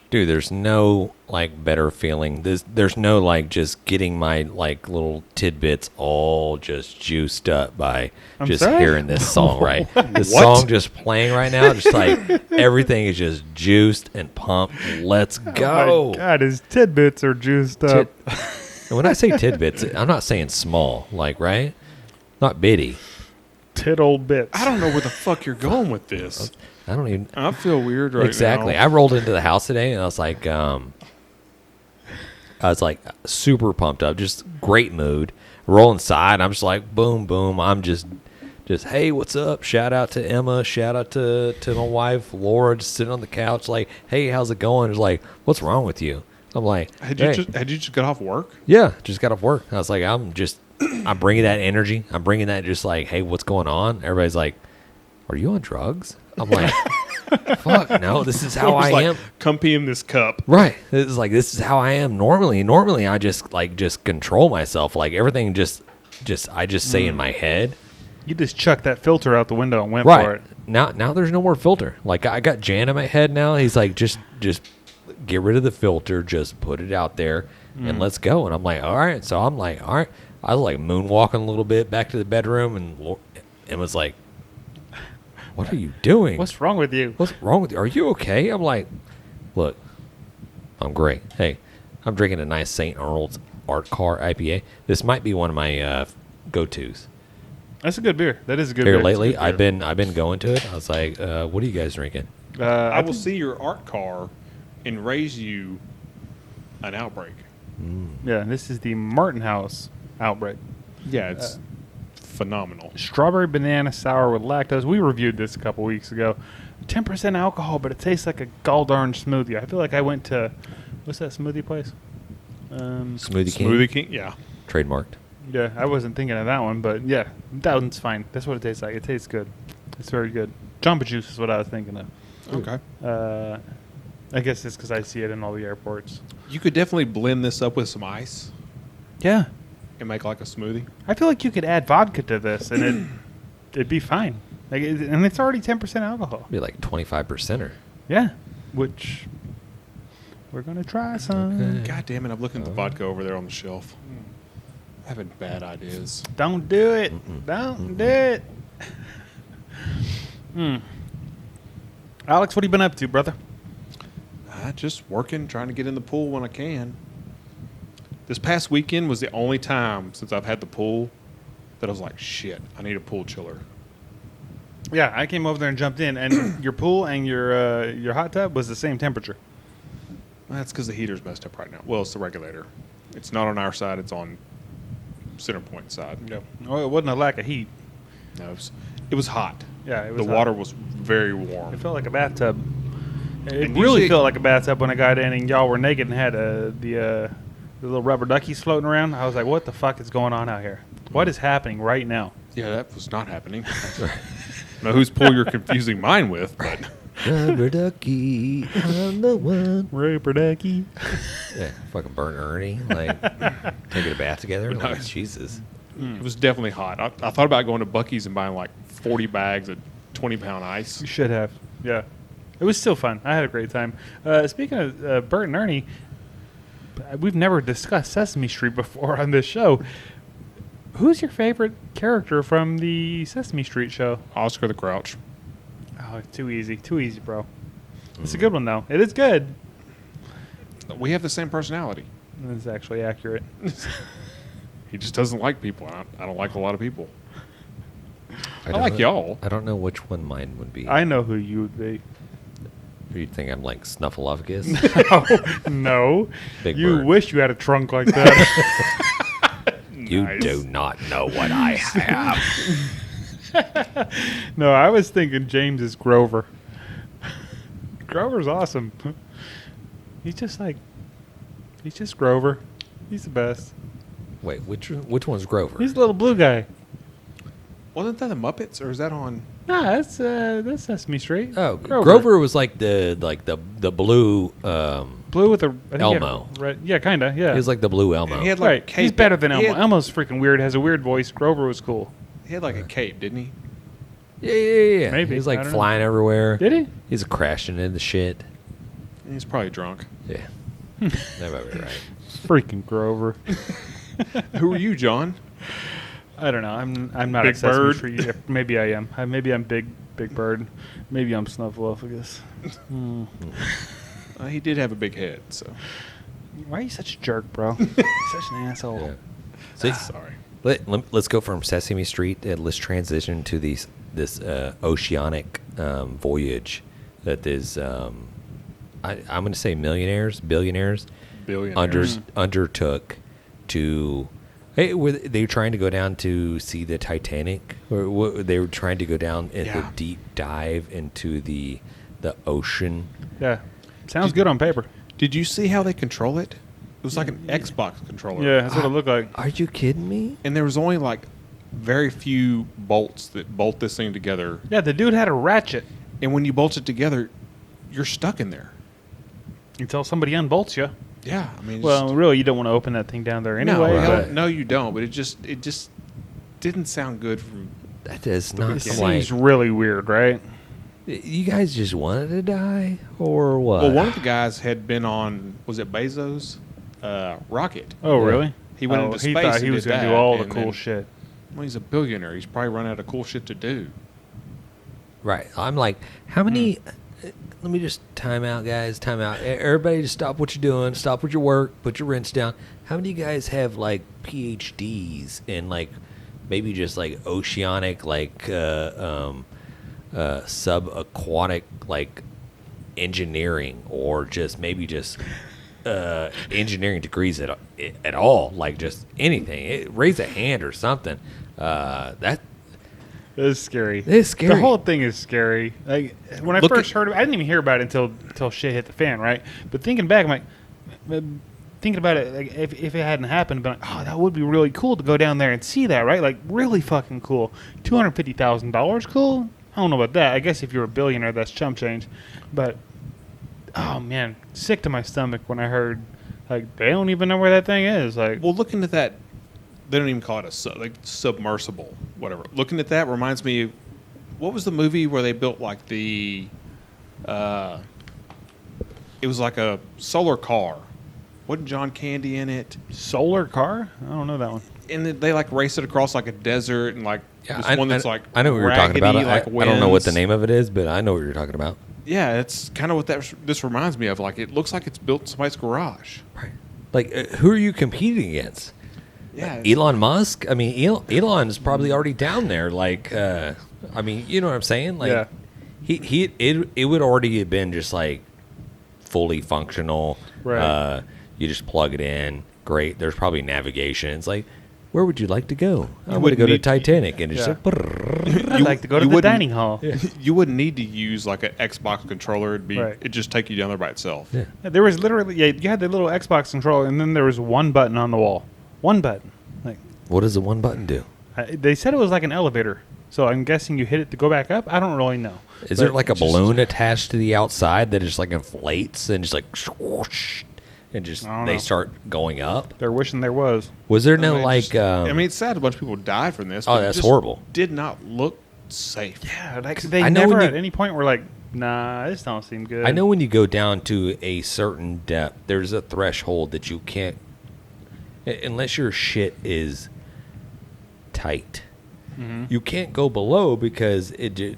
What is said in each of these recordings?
Dude, there's no like better feeling. There's no like just getting my like little tidbits all just juiced up by hearing this song, right? This song just playing right now, just like everything is just juiced and pumped. Let's go. Oh my God, his tidbits are juiced up. And when I say tidbits, I'm not saying small, like, right? Not bitty. Tit-old bits. I don't know where the fuck you're going with this. I don't even. I feel weird right now. Exactly. I rolled into the house today and I was like super pumped up, just great mood. Roll inside. I'm just like, boom, boom. I'm just, hey, what's up? Shout out to Emma. Shout out to my wife, Laura, just sitting on the couch like, hey, how's it going? It's like, what's wrong with you? I'm like, had you just got off work? Yeah, just got off work. I was like, I'm bringing that energy. I'm bringing that just like, hey, what's going on? Everybody's like, are you on drugs? I'm like, fuck, no, this is how I am. Come pee in this cup. Right. This is how I am normally. Normally, I just control myself. Like everything I just say in my head. You just chucked that filter out the window and went for it. Now there's no more filter. Like I got Jan in my head now. He's like, just get rid of the filter. Just put it out there and let's go. And I'm like, all right. So I'm like, all right. I was like moonwalking a little bit back to the bedroom and was like, what are you doing? What's wrong with you? What's wrong with you? Are you okay? I'm like, look, I'm great. Hey, I'm drinking a nice St. Arnold's Art Car IPA. This might be one of my go-tos. That's a good beer. That is a good Here beer. lately, I've been going to it. I was like, what are you guys drinking? I will see your art car and raise you an outbreak. Yeah, this is the Martin House Outbreak. Yeah, it's phenomenal. Strawberry banana sour with lactose. We reviewed this a couple weeks ago. 10% alcohol, but it tastes like a gall-darn smoothie. I feel like I went to, what's that smoothie place? Smoothie King? Yeah. Trademarked. Yeah, I wasn't thinking of that one, but yeah, that one's fine. That's what it tastes like. It tastes good. It's very good. Jamba Juice is what I was thinking of. Okay. I guess it's because I see it in all the airports. You could definitely blend this up with some ice Yeah. and make like a smoothie. I feel like you could add vodka to this, and it'd be fine. Like, and it's already 10% alcohol. Be like 25%er. Yeah, which we're gonna try some. Okay. God damn it! I'm looking at the vodka over there on the shelf. Having bad ideas. Don't do it. Don't do it. Alex, what have you been up to, brother? Just working, trying to get in the pool when I can. This past weekend was the only time since I've had the pool that I was like, shit, I need a pool chiller. Yeah, I came over there and jumped in, and your pool and your hot tub was the same temperature. That's because the heater's messed up right now. Well, it's the regulator. It's not on our side. It's on Center Point side. Yeah. Well, it wasn't a lack of heat. No, it was hot. Yeah, it was the hot. water was very warm. It felt like a bathtub. It And really usually- felt like a bathtub when I got in and y'all were naked and had the little rubber duckies floating around. I was like, what the fuck is going on out here? What is happening right now? Yeah, that was not happening. I don't know whose pool you're confusing mine with, but Rubber ducky, I'm the one. Rubber ducky. Yeah, fucking burn Ernie, like taking a bath together. Like, Nice. Jesus. it was definitely hot. I thought about going to Buc-ee's and buying like 40 bags of 20-pound ice. You should have. Yeah. It was still fun. I had a great time. Speaking of Bert and Ernie, we've never discussed Sesame Street before on this show. Who's your favorite character from the Sesame Street show? Oscar the Grouch. Oh, too easy. Too easy, bro. It's a good one, though. It is good. We have the same personality. It's actually accurate. He just doesn't like people. I don't like a lot of people. I don't like know- y'all. I don't know which one mine would be. I know who you would be. You'd think I'm like Snuffleupagus? No. Big You Bird. wish you had a trunk like that. You Nice. do not know what I have. No, I was thinking James is Grover. Grover's awesome. He's just Grover. He's the best. Wait, which one's Grover? He's the little blue guy. Wasn't that the Muppets, or is that on? Nah, that's Sesame Street. Oh, Grover was like the blue. Blue with a I think he had Elmo. Red, yeah, kind of. Yeah. He was like the blue Elmo. He had like Right. a cape. He's better than He Elmo. had- Elmo's freaking weird. Has a weird voice. Grover was cool. He had like a cape, didn't he? Yeah. Maybe. He was I like don't know. flying everywhere. Did he? He's crashing into shit. He's probably drunk. Yeah. That might be right. Freaking Grover. Who are you, John? I don't know. I'm not Big a Sesame Bird? Street. Yeah, maybe I am. Maybe I'm Big Bird. Maybe I'm Snuffleupagus. He did have a big head, so. Why are you such a jerk, bro? Such an asshole. Yeah. So Sorry. let's go from Sesame Street and let's transition to this oceanic voyage that is I'm going to say billionaires undertook to. Hey, were they trying to go down to see the Titanic, or they were trying to go down in the deep dive into the ocean? Yeah. Sounds good on paper. Did you see how they control it? It was like an Xbox controller. Yeah, that's what it looked like. Are you kidding me? And there was only like very few bolts that bolt this thing together. Yeah, the dude had a ratchet. And when you bolt it together, you're stuck in there. Until somebody unbolts you. Yeah, I mean, Well, really, you don't want to open that thing down there anyway. no, you don't. But it just didn't sound good from. That does not It sound seems really weird, right? You guys just wanted to die, or what? Well, one of the guys had been on, was it Bezos' rocket? Oh, really? He went into space. He thought and he was did going to do that, all the and cool then- shit. Well, he's a billionaire. He's probably run out of cool shit to do. Right. I'm like, how many? Let me just time out, guys. Time out. Everybody, just stop what you're doing. Stop with your work. Put your rinse down. How many of you guys have like PhDs in like maybe just like oceanic, like subaquatic, like engineering, or just maybe just engineering degrees at all? Like just anything. Raise a hand or something. That. It's scary. It's scary. The whole thing is scary. Like when I Look first at- heard of it, I didn't even hear about it until shit hit the fan, right? But thinking back, I'm like, thinking about it, like if it hadn't happened, but like, oh, that would be really cool to go down there and see that, right? Like really fucking cool. $250,000 cool? I don't know about that. I guess if you're a billionaire, that's chump change. But oh man, sick to my stomach when I heard like they don't even know where that thing is. Like, Well, looking at that, they don't even call it a submersible, whatever. Looking at that reminds me of, what was the movie where they built like the, it was like a solar car. Wasn't John Candy in it? solar car? I don't know that one. And they like race it across like a desert and like this one that's like I know what you're talking about. raggedy, I don't know what the winds. name of it is, but I know what you're talking about. Yeah, it's kind of what this reminds me of. Like it looks like it's built in somebody's garage. Right. Like, who are you competing against? Yeah, Elon Musk? I mean, Elon's probably already down there. Like, I mean, you know what I'm saying? Like, Yeah. it would already have been just like fully functional. Right. You just plug it in. Great. There's probably navigation. It's like, where would you like to go? I want to wouldn't go to need- Titanic, and it's Yeah. like, I'd like to go to you the wouldn't- dining hall. You wouldn't need to use like an Xbox controller. It'd just take you down there by itself. Yeah. Yeah, there was literally, you had the little Xbox controller, and then there was one button on the wall. One button. Like what does the one button do? they said it was like an elevator, so I'm guessing you hit it to go back up. I don't really know. Is there But like a just- balloon attached to the outside that just like inflates and just like swoosh, and just I don't they know. start going up? They're wishing there was. Was there I no mean, like? just- I mean, it's sad a bunch of people died from this. Oh, but it that's just horrible. Did not look safe. Yeah, like they I know never when at you- any point were like, nah, this don't seem good. I know when you go down to a certain depth, there's a threshold that you can't, unless your shit is tight. Mm-hmm. You can't go below because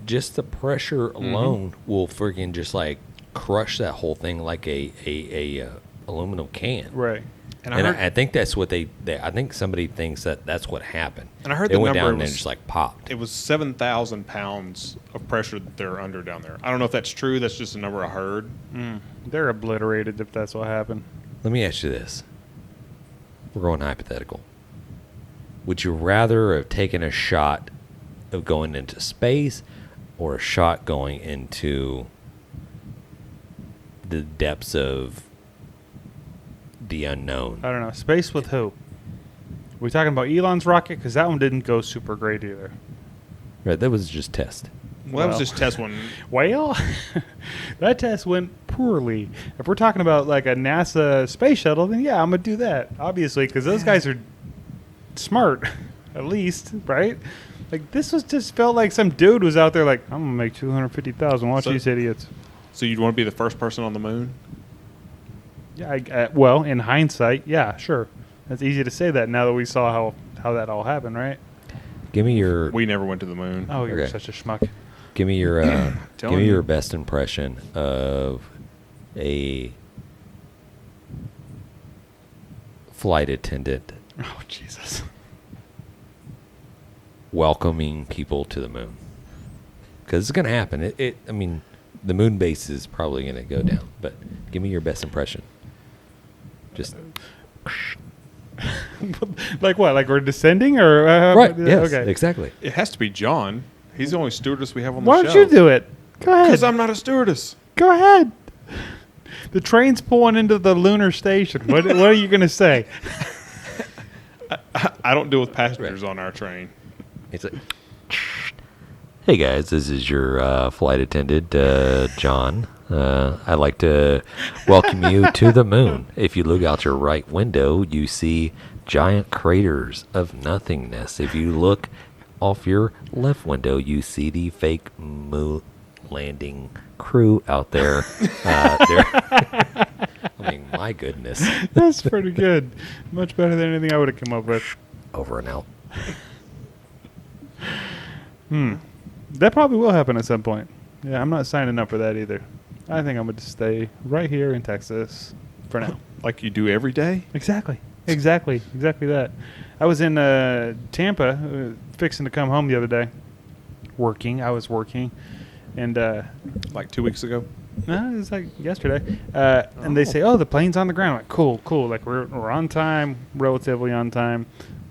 just the pressure alone will freaking just like crush that whole thing like a aluminum can. Right. And And I heard, I think that's what they. I think somebody thinks that's what happened. And I heard they the went number down and was- just like popped. it was 7,000 pounds of pressure that they're under down there. I don't know if that's true. That's just a number I heard. They're obliterated if that's what happened. Let me ask you this. We're going hypothetical. Would you rather have taken a shot of going into space or a shot going into the depths of the unknown? I don't know. Space with who? We talking about Elon's rocket? Because that one didn't go super great either. Right, that was just test. Well, that was Well. just test one. Well, that test went poorly. If we're talking about like a NASA space shuttle, then yeah, I'm gonna do that. Obviously, because those guys are smart, at least, right? Like this was just felt like some dude was out there like, I'm gonna make 250,000. Watch So- these idiots. So you'd want to be the first person on the moon? Yeah. Well, in hindsight, yeah, sure. That's easy to say that now that we saw how that all happened, right? Give me your We never went to the moon. Oh, you're Okay. such a schmuck. give me your Telling give me you. your best impression of a flight attendant Oh, Jesus. welcoming people to the moon. Because it's going to happen. I mean, the moon base is probably going to go down. But give me your best impression. Just Like what? Like we're descending or right. Yes. Okay. Exactly. It has to be John. He's the only stewardess we have on Why the show. don't you do it? Go ahead. Because I'm not a stewardess. Go ahead. The train's pulling into the lunar station. What are you going to say? I don't deal with passengers on our train. It's like, hey guys, this is your flight attendant, John. I'd like to welcome you to the moon. If you look out your right window, you see giant craters of nothingness. If you look off your left window, you see the fake moon landing crew out there. I mean, my goodness. That's pretty good. Much better than anything I would have come up with. Over and out. That probably will happen at some point. Yeah, I'm not signing up for that either. I think I'm going to stay right here in Texas for now. Like you do every day? Exactly that. I was in Tampa, fixing to come home the other day. I was working, and Like 2 weeks ago? no, it was like yesterday. And they say, "Oh, the plane's on the ground." I'm like, cool. Like we're on time, relatively on time.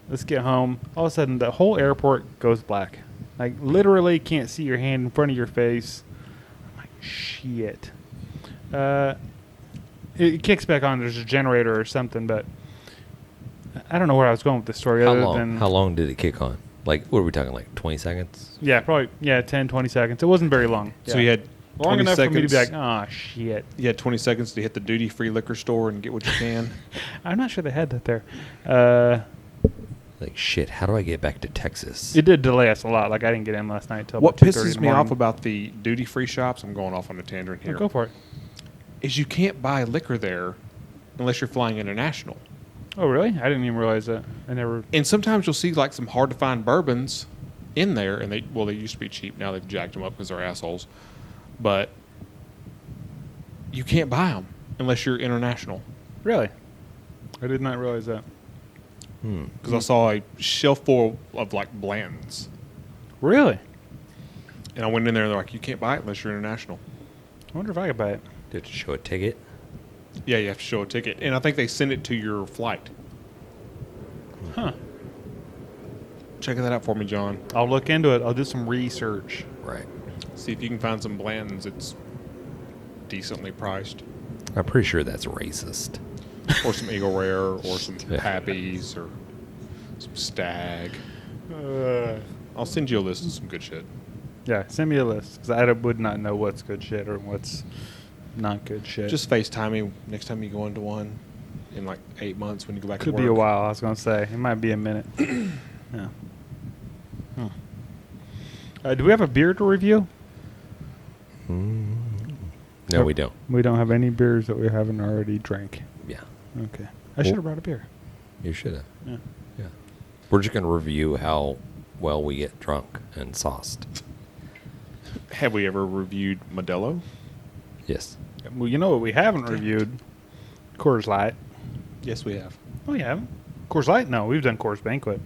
Let's get home. All of a sudden, the whole airport goes black. Like literally, can't see your hand in front of your face. I'm like, shit. It kicks back on. There's a generator or something, but I don't know where I was going with this story. How other long? than How long did it kick on? Like, what are we talking? Like 20 seconds? Yeah, probably 10, 20 seconds. It wasn't very long. So Yeah. you had long 20 enough seconds. for me to be like, oh shit. You had 20 seconds to hit the duty-free liquor store and get what you can. I'm not sure they had that there. Like, shit, how do I get back to Texas? It did delay us a lot. Like I didn't get in last night till What about 2:30 in pisses the me off morning. about the duty-free shops, I'm going off on a tangent here, Go for it. is you can't buy liquor there unless you're flying international. Oh really? I didn't even realize that. I never. And sometimes you'll see like some hard-to-find bourbons in there, and they used to be cheap. Now they've jacked them up because they're assholes. But you can't buy them unless you're international. Really? I did not realize that. Because I saw a shelf full of like Blantons, Really? and I went in there and they're like, you can't buy it unless you're international. I wonder if I could buy it. Did you show a ticket? Yeah, you have to show a ticket, and I think they send it to your flight. Huh. Check that out for me, John. I'll look into it. I'll do some research. Right. See if you can find some Blantons. It's decently priced, I'm pretty sure that's racist. or some Eagle Rare, or some Yeah. Pappies, or some Stag. Uh, I'll send you a list of some good shit. yeah, send me a list because I would not know what's good shit or what's not good shit. Just FaceTime me next time you go into one in like 8 months when you go back could to work. be a while. I was gonna say it might be a minute. Yeah. Do we have a beer to review? No, we don't. We don't have any beers that we haven't already drank. Yeah. Okay. I should have brought a beer. You should have. Yeah. Yeah. We're just going to review how well we get drunk and sauced. Have we ever reviewed Modelo? Yes. Well, you know what we haven't reviewed? Coors Light. Yes, we have. Oh, you haven't? Coors Light? No, we've done Coors Banquet.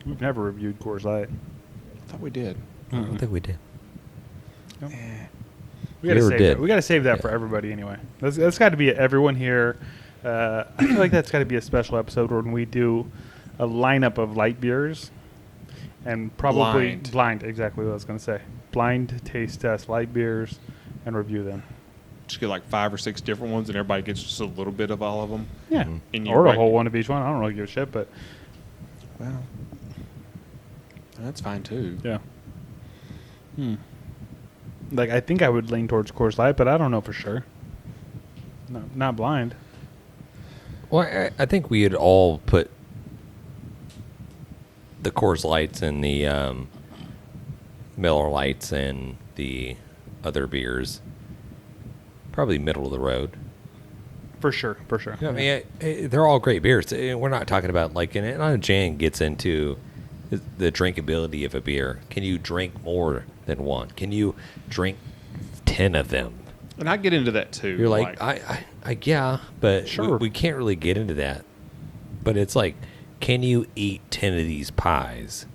We've never reviewed Coors Light. I thought we did. I don't think we did. We We gotta never save did. that. We got to save that Yeah. for everybody anyway. That's got to be everyone here. I feel like that's got to be a special episode when we do a lineup of light beers and probably blind. Exactly what I was going to say. Blind taste test light beers and review them. Just get like 5 or 6 different ones, and everybody gets just a little bit of all of them. Yeah, And you or a rank- whole one of each one. I don't really give a shit, but Well, that's fine too. yeah. Like I think I would lean towards Coors Light, but I don't know for sure. No, not blind. Well, I think we had all put the Coors Lights and the Miller Lights and the other beers probably middle of the road. For sure. I mean, they're all great beers. We're not talking about like, and I know Jan gets into the drinkability of a beer. Can you drink more than one? Can you drink 10 of them? And I get into that too. You're like yeah, but Sure. we can't really get into that. But it's like, can you eat 10 of these pies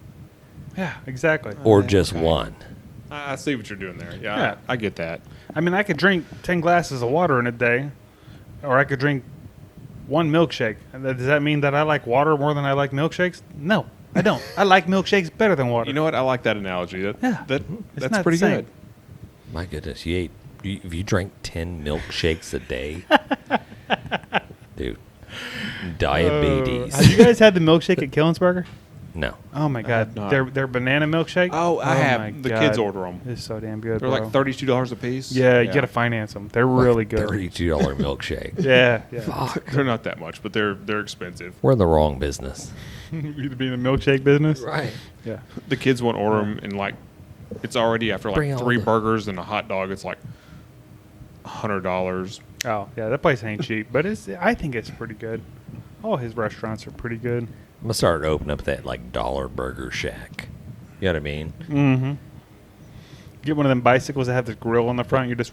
Yeah, exactly. or just one? I see what you're doing there. Yeah, Yeah. I get that. I mean, I could drink 10 glasses of water in a day, or I could drink one milkshake. And does that mean that I like water more than I like milkshakes? No, I don't. I like milkshakes better than water. You know what? I like that analogy. Yeah. That's not pretty the same. good. My goodness, if you drank 10 milkshakes a day, dude, diabetes. Have you guys had the milkshake at Killensburger? No. Oh my god, not. their banana milkshake. Oh, I my have. The God. kids order them. It's so damn good. They're bro. like $32 a piece. Yeah, you gotta finance them. They're really good. $32 milkshake. Yeah. They're not that much, but they're expensive. We're in the wrong business. You'd be in the milkshake business. Right. Yeah. The kids won't order them, and like it's already after Bring like all 3 the- burgers and a hot dog. It's like $100. Oh yeah, that place ain't cheap, but I think it's pretty good. All his restaurants are pretty good. I'm going to start opening up that like dollar burger shack. You know what I mean? Mm-hmm. Get one of them bicycles that have the grill on the front. You're just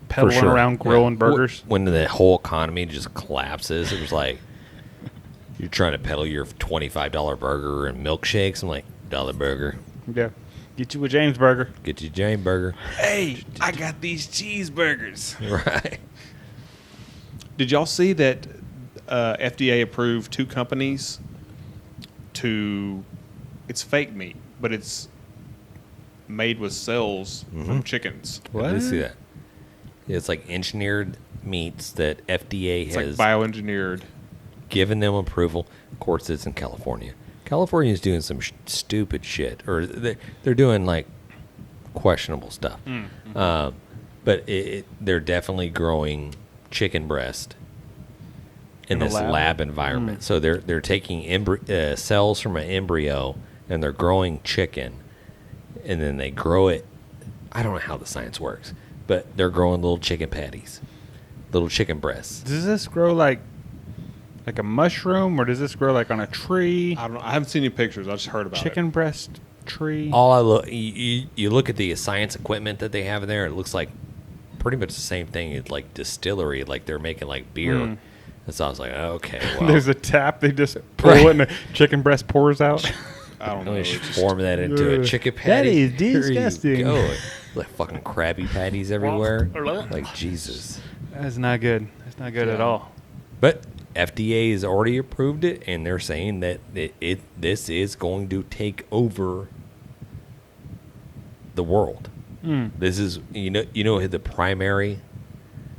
pedaling sure. around grilling Yeah. burgers. When the whole economy just collapses, it was like you're trying to peddle your $25 burger and milkshakes. I'm like, dollar burger. Yeah. Get you a James burger. Get you a Jane burger. Hey, I got these cheeseburgers. Right. Did y'all see that FDA approved 2 companies to? It's fake meat, but it's made with cells from chickens. I did see that. Yeah, it's like engineered meats that FDA It's like has bioengineered. given them approval. Of course, it's in California. California is doing some stupid shit, or they're doing like questionable stuff. But they're definitely growing chicken breast in a this lab? lab environment. So they're taking cells from an embryo and they're growing chicken, and then they grow it. I don't know how the science works, but they're growing little chicken patties, little chicken breasts. Does this grow like a mushroom, or does this grow like on a tree? I don't know. I haven't seen any pictures. I just heard about Chicken breast tree. All I look, you look at the science equipment that they have in there. It looks like pretty much the same thing. It's like distillery, like they're making like beer. And so I was like, okay, well, There's a tap. They just pull Right. it, and the chicken breast pours out. it. I don't know. let me It's just- form that into a Ugh. chicken That patty. is Here you disgusting. go. Like fucking Krabby Patties everywhere. Like Jesus. That's not good. That's not good at all. But FDA has already approved it, and they're saying that this is going to take over the world. This is you know who the primary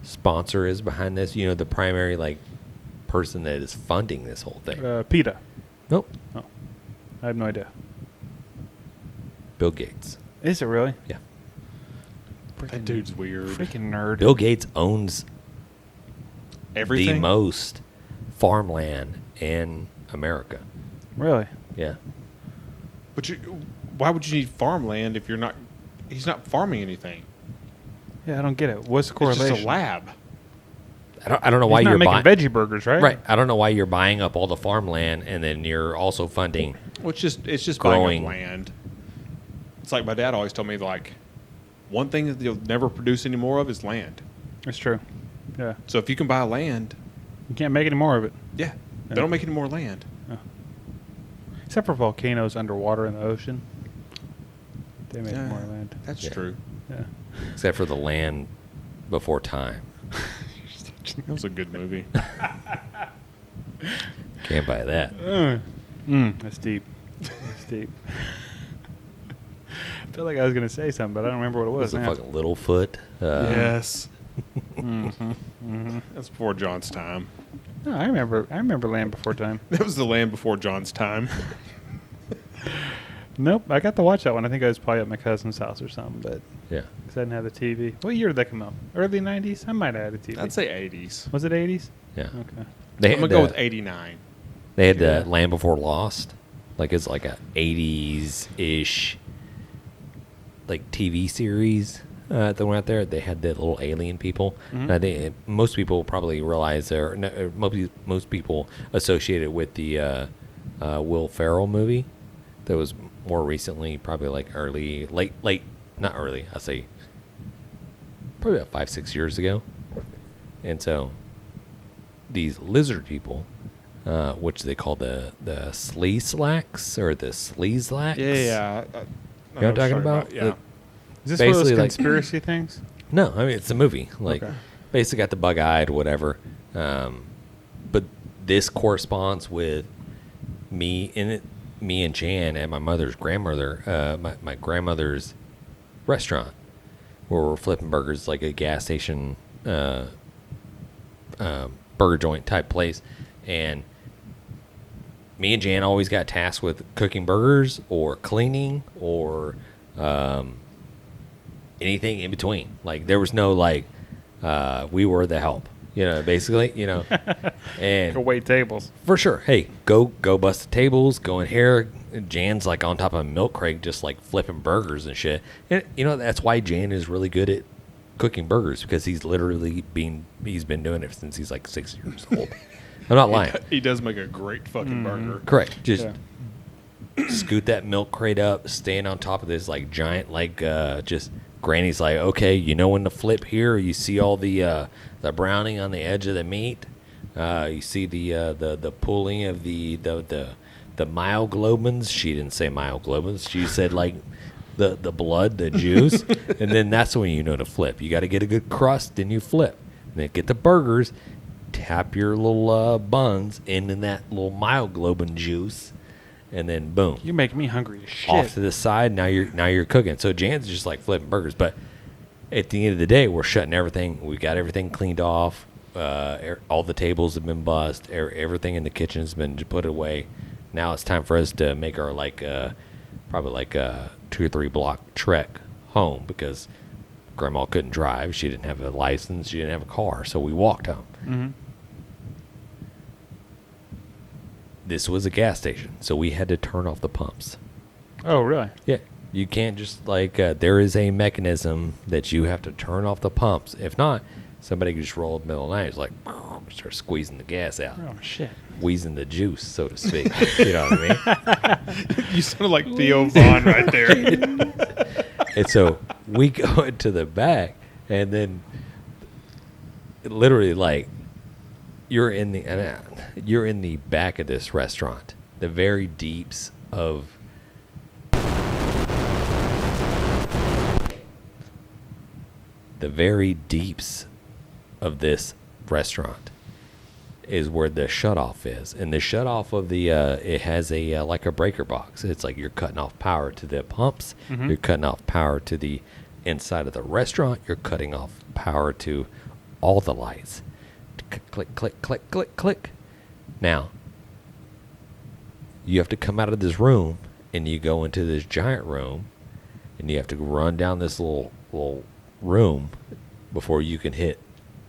sponsor is behind this. You know the primary like person that is funding this whole thing. PETA. Nope, I have no idea. Bill Gates. Is it really? Yeah, That dude's weird. Freaking nerd. Bill Gates owns Everything. the most farmland in America. Really? Yeah. But why would you need farmland if you're not? He's not farming anything. Yeah, I don't get it. What's the It's correlation? just a lab. I don't know why He's not you're making buying. veggie burgers, right? Right. I don't know why you're buying up all the farmland and then you're also funding. Well, it's just Growing. buying up land. It's like my dad always told me, like, one thing that you'll never produce any more of is land. It's true. Yeah. So if you can buy land, You can't make any more of it. yeah, they don't make any more land. Except for volcanoes underwater in the ocean. They make Yeah. more land. That's Yeah. true. Yeah. Except for the land before time. That was a good movie. Can't buy that. That's deep. That's deep. I feel like I was going to say something, but I don't remember what it was. Was it now. fucking Littlefoot? Yes. That's before John's time. No, I remember Land Before Time. That was the land before John's time. Nope, I got to watch that one. I think I was probably at my cousin's house or something, but Yeah. because I didn't have the TV. What year did that come out? Early 90s? I might have had a TV. I'd say 80s. Was it 80s? Yeah. Okay. They I'm had going to go the- with 89. They had Yeah. the Land Before Lost. Like it's like a 80s-ish like TV series that went out there. They had the little alien people. And I think most people probably realize most people associate it with the Will Ferrell movie that was more recently, probably like not early, I'll say probably about 5-6 years ago. And so these lizard people, which they call the Sleeslacks or the Sleezlacks. Yeah. You know what I'm talking about? Yeah. Is this one of those basically, like- conspiracy things? No, I mean it's a movie. Like Okay. basically got the bug-eyed, whatever. But this corresponds with me and Jan at my mother's grandmother, my grandmother's restaurant, where we're flipping burgers, like a gas station burger joint type place, and me and Jan always got tasked with cooking burgers or cleaning or anything in between. Like there was no like we were the help, basically, and Go wait tables. for sure. Hey, go bust the tables, go in here. Jan's like on top of a milk crate, just like flipping burgers and shit. And that's why Jan is really good at cooking burgers, because he's been doing it since he's like 6 years old. I'm not lying. He does make a great fucking burger. Correct. Just Yeah. scoot that milk crate up, stand on top of this like giant, like just Granny's like, okay, when to flip here. You see all the browning on the edge of the meat. You see the pulling of the myoglobins. She didn't say myoglobins. She said like the blood, the juice, and then that's when you know to flip. You got to get a good crust, then you flip. And then get the burgers, tap your little buns in that little myoglobin juice, and then boom, You make me hungry as shit. off to the side. Now you're cooking. So Jan's just like flipping burgers, but at the end of the day, we're shutting everything. We got everything cleaned off. All the tables have been bussed. Everything in the kitchen's been put away. Now it's time for us to make our probably like a 2 or 3 block trek home, because Grandma couldn't drive. She didn't have a license. She didn't have a car, so we walked home. Mm-hmm. This was a gas station, so we had to turn off the pumps. Oh, really? Yeah, you can't just there is a mechanism that you have to turn off the pumps. If not, somebody could just roll up in the middle of the night. It's like start squeezing the gas out, Oh, shit. wheezing the juice, so to speak. You know what I mean? You sound like Theo Vaughn right there. And so we go into the back, and then literally you're in the back of this restaurant, the very deeps of this restaurant is where the shutoff is, and the shutoff of the it has a like a breaker box. It's like you're cutting off power to the pumps, you're cutting off power to the inside of the restaurant, you're cutting off power to all the lights. Click, click, click, click, click. Now you have to come out of this room, and you go into this giant room, and you have to run down this little room before you can hit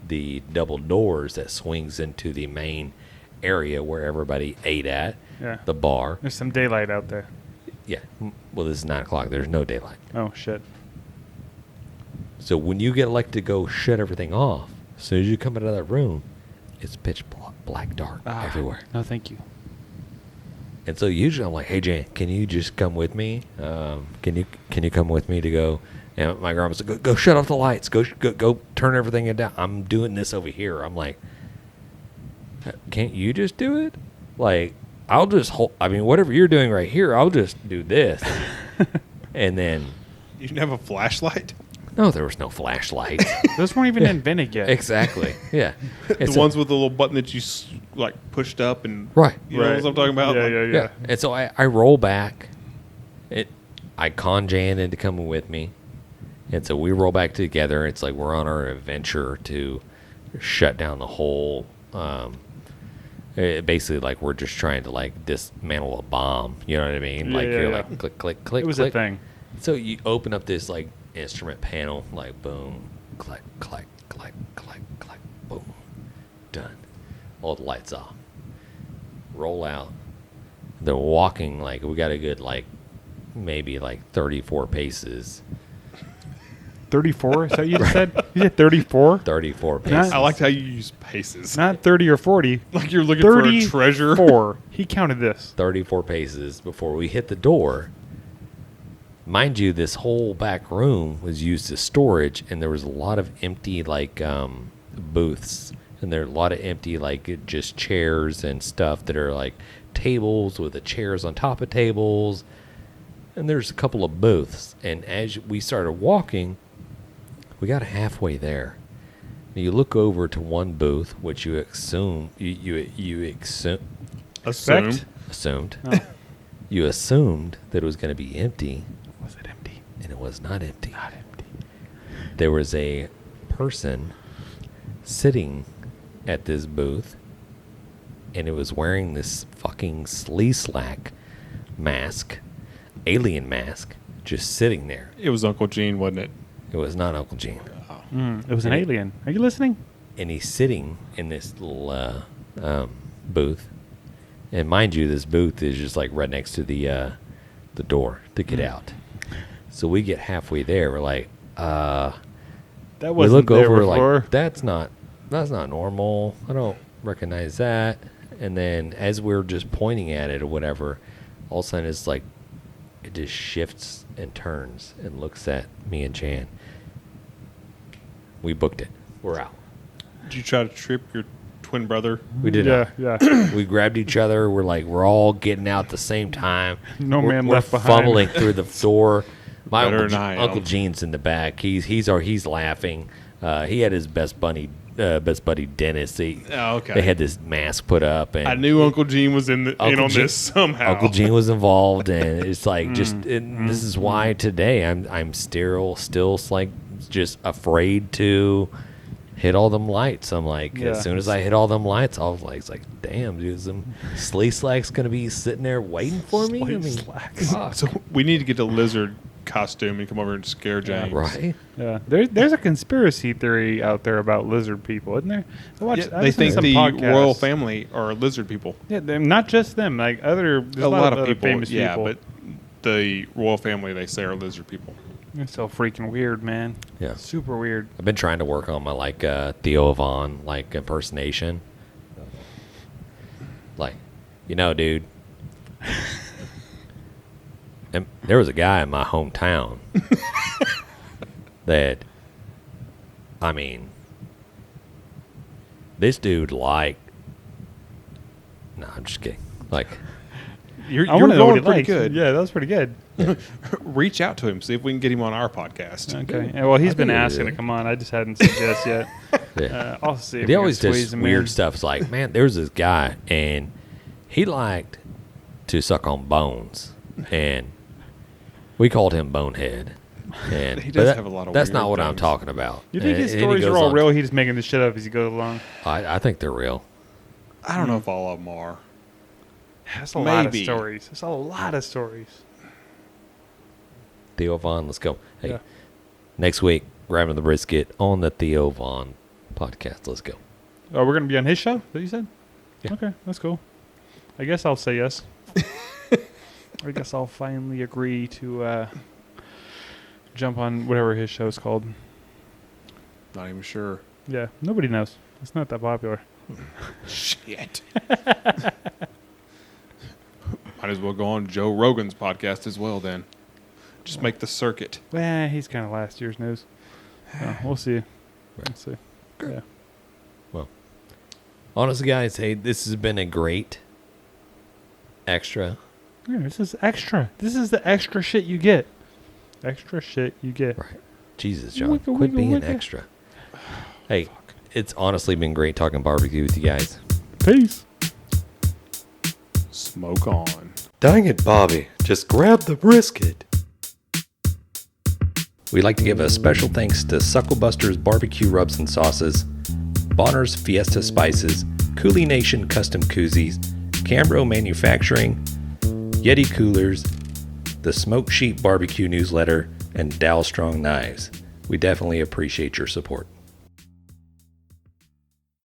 the double doors that swings into the main area where everybody ate at. Yeah. The bar. There's some daylight out there. Yeah. Well, this is 9 o'clock. There's no daylight. Oh, shit. So when you get elected to go shut everything off, as soon as you come out of that room, it's pitch black dark everywhere. No, thank you. And so usually I'm like, hey, Jan, can you just come with me? Can you come with me to go? And my grandma's like, go shut off the lights. Go turn everything down. I'm doing this over here. I'm like, can't you just do it? Like, I'll just hold. I mean, whatever you're doing right here, I'll just do this. And then, You didn't have a flashlight? no, there was no flashlight. Those weren't even invented yet. Exactly. Yeah. The ones with the little button that you pushed up and Right. You know what I'm talking about? Yeah, Like, Yeah. And so I roll back. I con Jan into coming with me. And so we roll back together. It's like we're on our adventure to shut down the whole. Basically, like we're just trying to dismantle a bomb. You know what I mean? Yeah, You're yeah. like click, click, click. It was click. a thing. So you open up this instrument panel, boom, click, click, click, click, click, boom, done. All the lights off. Roll out. They're walking we got a good maybe 34 paces. 34? Is that what you said? You said 34? 34 paces. I liked how you use paces. Not 30 or 40. Like you're looking for a treasure. 34. He counted this. 34 paces before we hit the door. Mind you, this whole back room was used as storage, and there was a lot of empty, like, booths. And there are a lot of empty, like, just chairs and stuff that are, like, tables with the chairs on top of tables. And there's a couple of booths. And as we started walking, we got halfway there. And you look over to one booth, which you assume, assumed. Oh. You assumed that it was going to be empty. Was it empty? And it was not empty. Not empty. There was a person sitting at this booth, and it was wearing this fucking Sleeslack mask, alien mask, just sitting there. It was Uncle Gene, wasn't it? It was not Uncle Gene. It was an alien. Are you listening? And he's sitting in this little booth. And mind you, this booth is just like right next to the door to get out. So we get halfway there. We're like, That we wasn't look there over before. like, that's not normal. I don't recognize that. And then as we're just pointing at it or whatever, all of a sudden it's like, it just shifts and turns and looks at me and Jan. We booked it. We're out. Did you try to trip your twin brother? We did not. Yeah. We grabbed each other. We're all getting out at the same time. No man we're left behind. fumbling through the door. My Better than I am. Uncle Gene's in the back. He's laughing. He had his best buddy Dennis. They had this mask put up, and I knew Uncle Gene was in on this somehow. Uncle Gene was involved, and it's like this is why today I'm still like just afraid to hit all them lights. I'm like, as soon as I hit all them lights, I was like, it's like, damn, dude, some Sleeslack's gonna be sitting there waiting for me. I mean, fuck. So we need to get a lizard costume and come over and scare James. Right? Yeah. There's a conspiracy theory out there about lizard people, isn't there? They think the royal family are lizard people. Yeah, not just them. Like there's A lot of other people, famous people. but the royal family they say are lizard people. It's so freaking weird, man. Yeah. Super weird. I've been trying to work on my Theo Von impersonation. Like, dude. And there was a guy in my hometown that, I mean, this dude I'm just kidding. Like, You're I want to know what going he pretty likes. good. Yeah, that was pretty good. Reach out to him, see if we can get him on our podcast. Okay. Yeah, well, he's been think asking to come on. I just hadn't said yes yet. yeah. I'll see. If He we always can does squeeze him weird in. stuff. It's like, man, there's this guy, and he liked to suck on bones, and we called him Bonehead. And He does but have a lot of That's weird not what I'm things. talking about. You think his And he stories are goes all on- real? He's just making this shit up as he goes along. I think they're real. I don't know if all of them are. That's a lot of Maybe. stories. That's a lot of stories. Theo Von, let's go. Hey, Yeah. next week, grabbing the brisket on the Theo Von podcast. Let's go. Oh, we're going to be on his show? That you said? Yeah. Okay, that's cool. I guess I'll say yes. I guess I'll finally agree to jump on whatever his show's called. Not even sure. Yeah, nobody knows. It's not that popular. Shit. Might as well go on Joe Rogan's podcast as well then. Just make the circuit. Well, he's kind of last year's news. So we'll see. We'll see. Yeah. Honestly, guys, hey, this has been a great extra. Yeah, this is extra. This is the extra shit you get. Extra shit you get. Right. Jesus, John, Wicka, quit wicka, being wicka. extra. Hey, it's honestly been great talking barbecue with you guys. Peace. Smoke on. Dang it, Bobby. Just grab the brisket. We'd like to give a special thanks to Sucklebusters barbecue rubs and sauces, Bolner's Fiesta spices, CoolieNation custom koozies, Cambro Manufacturing, YETI Coolers, the Smoke Sheep Barbecue newsletter, and Dalstrong knives. We definitely appreciate your support.